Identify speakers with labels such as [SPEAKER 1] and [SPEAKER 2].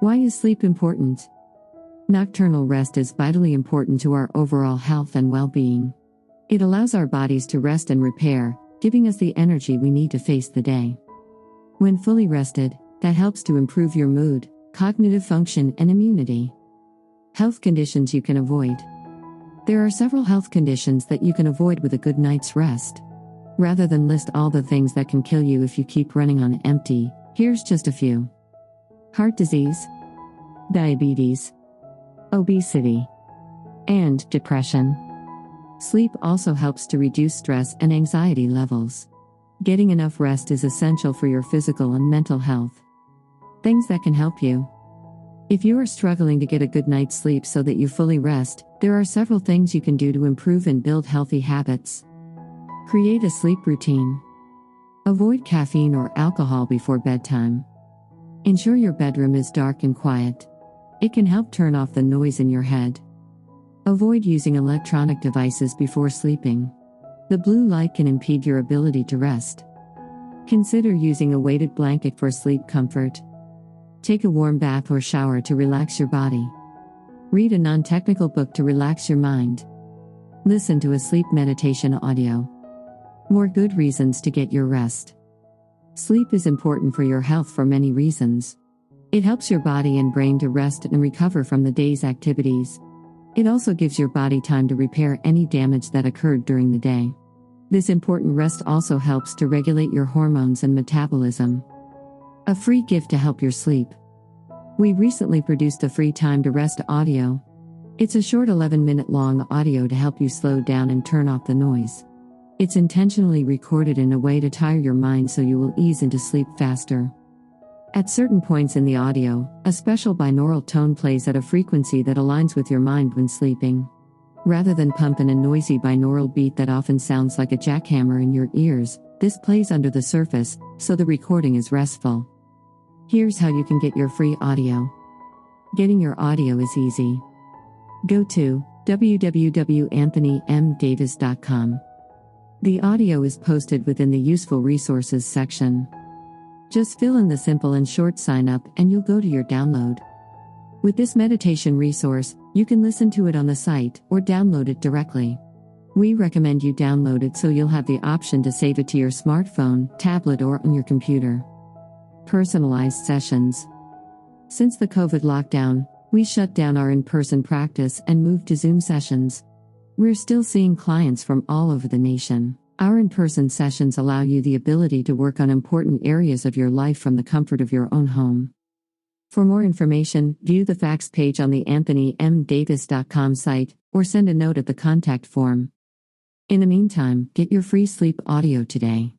[SPEAKER 1] Why is sleep important? Nocturnal rest is vitally important to our overall health and well-being. It allows our bodies to rest and repair, giving us the energy we need to face the day. When fully rested, that helps to improve your mood, cognitive function, and immunity. Health conditions you can avoid. There are several health conditions that you can avoid with a good night's rest. Rather than list all the things that can kill you if you keep running on empty, here's just a few. Heart disease, diabetes, obesity, and depression. Sleep also helps to reduce stress and anxiety levels. Getting enough rest is essential for your physical and mental health. Things that can help you. If you are struggling to get a good night's sleep so that you fully rest, there are several things you can do to improve and build healthy habits. Create a sleep routine. Avoid caffeine or alcohol before bedtime. Ensure your bedroom is dark and quiet. It can help turn off the noise in your head. Avoid using electronic devices before sleeping. The blue light can impede your ability to rest. Consider using a weighted blanket for sleep comfort. Take a warm bath or shower to relax your body. Read a non-technical book to relax your mind. Listen to a sleep meditation audio. More good reasons to get your rest. Sleep is important for your health for many reasons. It helps your body and brain to rest and recover from the day's activities. It also gives your body time to repair any damage that occurred during the day. This important rest also helps to regulate your hormones and metabolism. A free gift to help your sleep. We recently produced a free time to rest audio. It's a short 11-minute long audio to help you slow down and turn off the noise. It's intentionally recorded in a way to tire your mind so you will ease into sleep faster. At certain points in the audio, a special binaural tone plays at a frequency that aligns with your mind when sleeping. Rather than pump in a noisy binaural beat that often sounds like a jackhammer in your ears, this plays under the surface, so the recording is restful. Here's how you can get your free audio. Getting your audio is easy. Go to www.anthonymdavis.com. The audio is posted within the Useful Resources section. Just fill in the simple and short sign up and you'll go to your download. With this meditation resource, you can listen to it on the site or download it directly. We recommend you download it so you'll have the option to save it to your smartphone, tablet, or on your computer. Personalized sessions. Since the COVID lockdown, we shut down our in-person practice and moved to Zoom sessions. We're still seeing clients from all over the nation. Our in-person sessions allow you the ability to work on important areas of your life from the comfort of your own home. For more information, view the facts page on the anthonymdavis.com site, or send a note at the contact form. In the meantime, get your free sleep audio today.